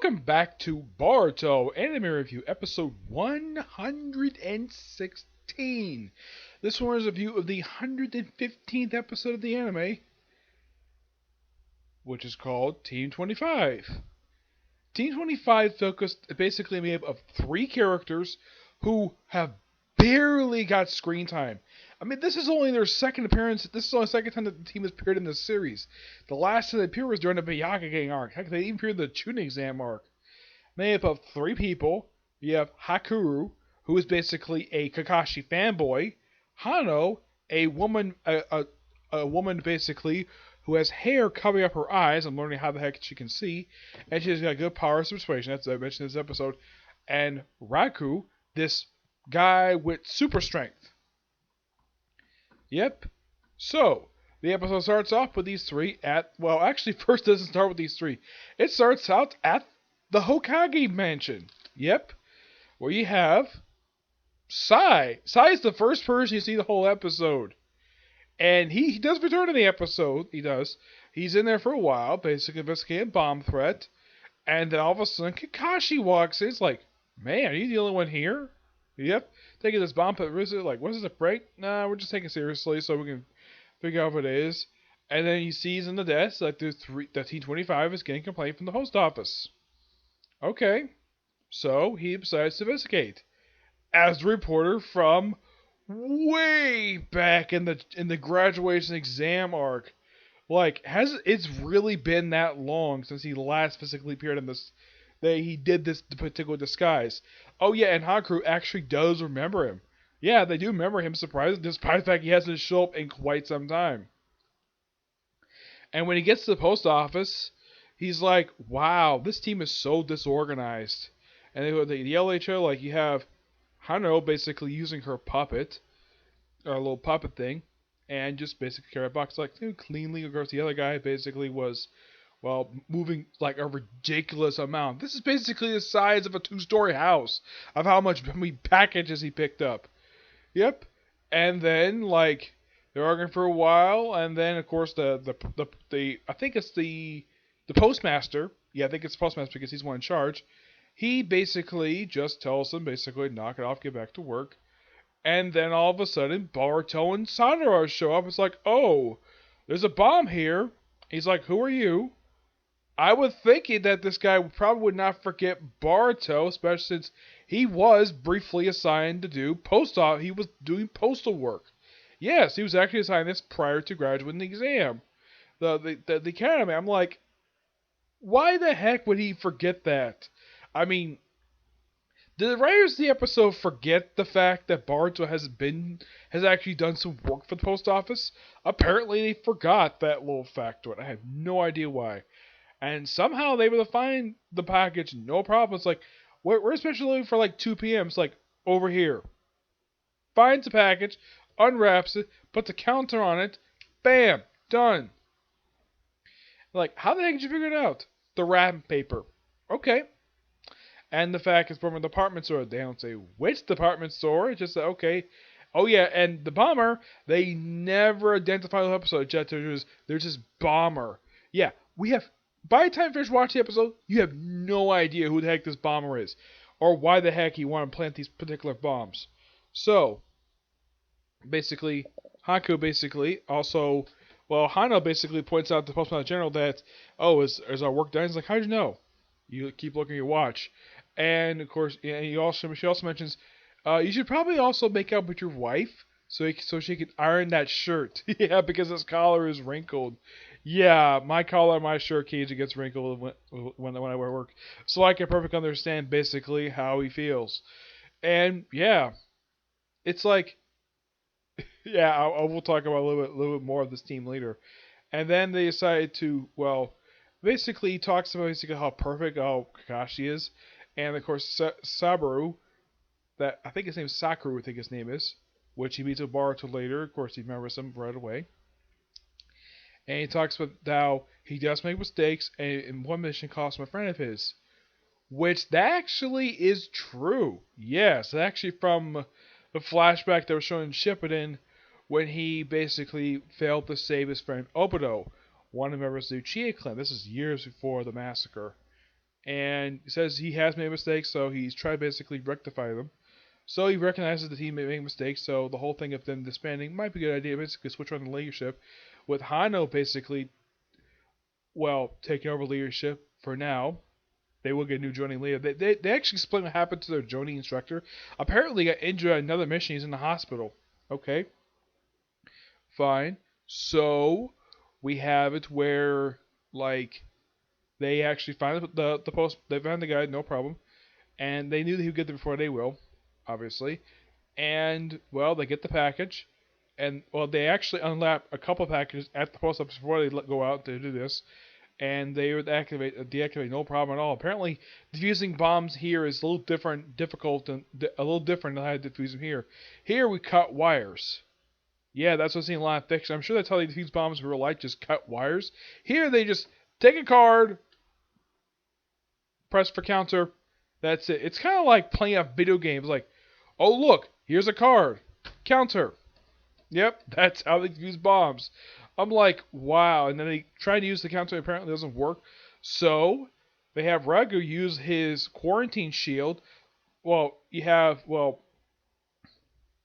Welcome back to Boruto Anime Review, episode 116. This one is a review of the 115th episode of the anime, which is called Team 25. Team 25 focused basically made up of three characters who have barely got screen time. I mean, this is only their second appearance. This is only the second time that the team has appeared in this series. The last time they appeared was during the Miyagi arc. Heck, they even appeared in the Chunin exam arc. Made up of three people. You have Hakuru, who is basically a Kakashi fanboy. Hano, a woman basically who has hair covering up her eyes and learning how the heck she can see, and she's got good powers of persuasion. That's what I mentioned in this episode. And Raku, this guy with super strength. Yep. So, the episode starts off with these three first it doesn't start with these three. It starts out at the Hokage mansion. Yep. Where you have Sai. Sai is the first person you see the whole episode. And he does return in the episode. He does. He's in there for a while, basically investigating a bomb threat. And then all of a sudden, Kakashi walks in. It's like, man, are you the only one here? Yep. Taking this bomb, but is it like, what is it, break? Nah, we're just taking it seriously so we can figure out what it is. And then he sees in the desk that that T-25 is getting a complaint from the post office. Okay. So he decides to investigate. As a reporter from way back in the graduation exam arc. Like, it's really been that long since he last physically appeared in this, that he did this particular disguise. Oh yeah, and Haku actually does remember him. Yeah, they do remember him, surprisingly, despite the fact he hasn't shown up in quite some time. And when he gets to the post office, he's like, wow, this team is so disorganized. And they yell at each other, like, you have Hano basically using her puppet, or a little puppet thing, and just basically carry a box like cleanly. Of course, the other guy basically was, well, moving like a ridiculous amount. This is basically the size of a two-story house of how many packages he picked up. Yep. And then like they're arguing for a while, and then of course the I think it's the postmaster. Yeah, I think it's the postmaster because he's one in charge. He basically just tells them basically knock it off, get back to work. And then all of a sudden, Boruto and Sandra show up. It's like, oh, there's a bomb here. He's like, who are you? I would think that this guy probably would not forget Boruto, especially since he was briefly assigned to do he was doing postal work. Yes, he was actually assigned this prior to graduating the exam. The academy. I'm like, why the heck would he forget that? I mean, did the writers of the episode forget the fact that Boruto has actually done some work for the post office? Apparently they forgot that little factoid. I have no idea why. And somehow they were able to find the package, no problem. It's like, we're especially looking for like 2 p.m. It's like, over here. Finds the package, unwraps it, puts a counter on it, bam, done. Like, how the heck did you figure it out? The wrapping paper. Okay. And the fact it's from a department store. They don't say which department store. It's just that, okay. Oh yeah, and the bomber, they never identify the episode. There's just bomber. Yeah, by the time you finish watching the episode, you have no idea who the heck this bomber is. Or why the heck he wanted to plant these particular bombs. So, basically, Hano basically points out to the Postmaster General that, oh, is our work done? He's like, how'd you know? You keep looking at your watch. And of course, she also mentions, you should probably also make out with your wife so she can iron that shirt. Yeah, because his collar is wrinkled. Yeah, my collar on my shirt occasionally gets wrinkled when I wear work. So I can perfectly understand basically how he feels. And yeah, it's like, yeah, I will talk about a little bit more of this team later. And then they decided to, well, basically he talks about how perfect Kakashi is. And of course, Sabaru, that I think his name is Sakura, I think his name is, which he meets with Boruto later. Of course, he remembers him right away. And he talks about how he does make mistakes, and in one mission cost him a friend of his. Which that actually is true. Yes, actually from the flashback that was shown in Shippuden, when he basically failed to save his friend Obito, one of the members of the Uchiha clan. This is years before the massacre. and says he has made mistakes, so he's trying to basically rectify them. So he recognizes that he may make mistakes, so the whole thing of them disbanding might be a good idea. Basically, switch on the leadership, with Hano basically, well, taking over leadership for now. They will get a new joining leader. They actually explain what happened to their joining instructor. Apparently, he got injured at another mission. He's in the hospital. Okay, fine. So we have it where like they actually find the post. They found the guy, no problem, and they knew that he would get there before they will, obviously. And well, they get the package, and well, they actually unlap a couple of packages at the post office before they go out to do this, and they would deactivate no problem at all. Apparently, defusing bombs here is a little difficult, and a little different than how to defuse them here. Here we cut wires. Yeah, that's what I've seen in a lot of fiction. I'm sure that's how they defuse bombs in real life, just cut wires. Here they just take a card, press for counter. That's it. It's kind of like playing a video game. It's like, oh look, here's a card, counter. Yep, that's how they use bombs. I'm like, wow. And then they try to use the counter, apparently it doesn't work. So they have Ragu use his quarantine shield. Well, you have, well,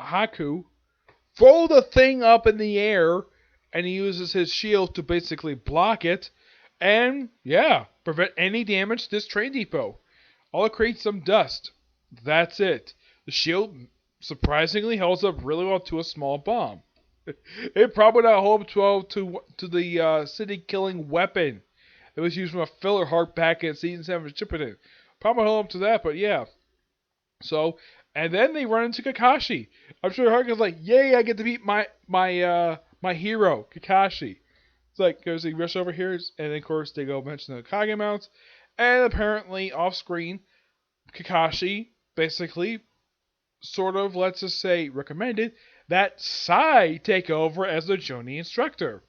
Haku throw the thing up in the air, and he uses his shield to basically block it, and yeah, prevent any damage to this train depot. All it creates some dust. That's it. The shield surprisingly holds up really well to a small bomb. It probably not hold up well to the city-killing weapon that was used from a filler arc back in season 7 of Shippuden. Probably hold up to that, but yeah. So, and then they run into Kakashi. I'm sure Haruka's like, yay, I get to beat my hero, Kakashi. It's like, goes he rush over here, and then of course they go mention the Kage mounts, and apparently off screen, Kakashi basically sort of, let's just say, recommended that Sai take over as the Jonin instructor.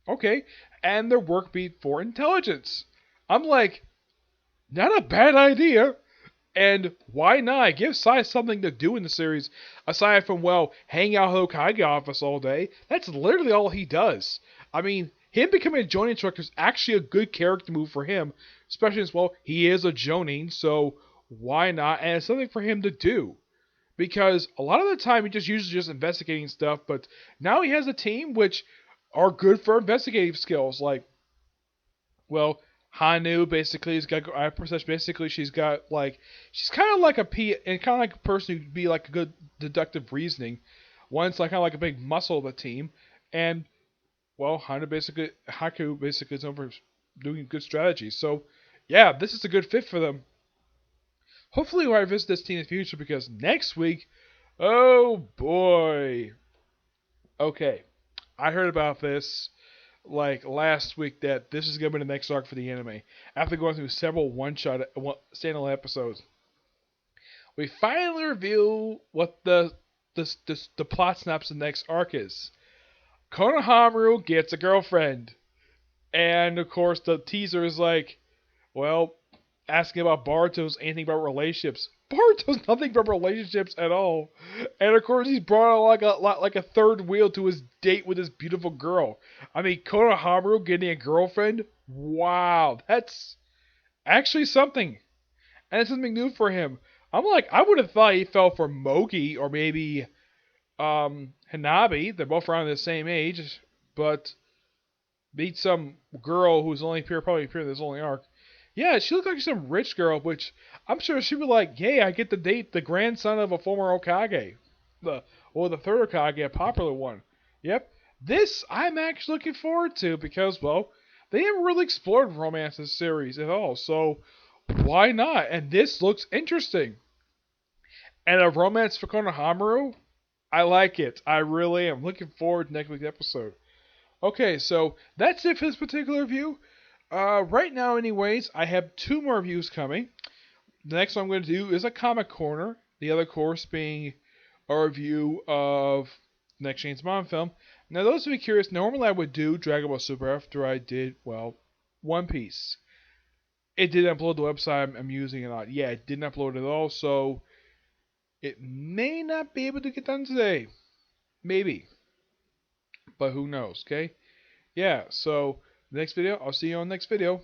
Okay, and their work beat for intelligence. I'm like, not a bad idea. And why not? Give Sai something to do in the series, aside from, well, hang out at Hokage office all day. That's literally all he does. I mean, him becoming a Jonin instructor is actually a good character move for him, especially as, well, he is a Jonin, so why not? And it's something for him to do. Because a lot of the time he just usually just investigating stuff, but now he has a team which are good for investigative skills. Like, well, Hanu basically has got eye perception. Basically, she's got like she's kind of like and kind of like a person who'd be like a good deductive reasoning. One's like kind of like a big muscle of the team, and well, Haku basically is over doing good strategies. So, yeah, this is a good fit for them. Hopefully, we'll visit this team in the future because next week, oh boy. Okay, I heard about this like last week that this is going to be the next arc for the anime. After going through several one-shot standalone episodes, we finally reveal what the plot synopsis of the next arc is. Konohamaru gets a girlfriend, and of course the teaser is like, well, asking about Boruto's anything about relationships. Boruto's nothing about relationships at all. And of course he's brought on like a third wheel to his date with this beautiful girl. I mean, Konohamaru getting a girlfriend? Wow, that's actually something. And it's something new for him. I'm like, I would have thought he fell for Mogi or maybe Hanabi. They're both around the same age, but meet some girl who's probably appeared in this only arc. Yeah, she looked like some rich girl, which I'm sure she'd be like, "Yay, I get to date the grandson of a former Hokage, the third Hokage, a popular one." Yep, this I'm actually looking forward to because, well, they haven't really explored romance in this series at all, so why not? And this looks interesting. And a romance for Konohamaru, I like it. I really am looking forward to next week's episode. Okay, so that's it for this particular review. Right now, anyways, I have 2 more reviews coming. The next one I'm going to do is a comic corner. The other course being a review of Next Shane's Mom film. Now, those of you curious, normally I would do Dragon Ball Super after I did, well, One Piece. It didn't upload the website I'm using it on. Yeah, it didn't upload at all, so it may not be able to get done today. Maybe. But who knows, okay? Yeah, so next video, I'll see you on the next video.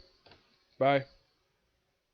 Bye.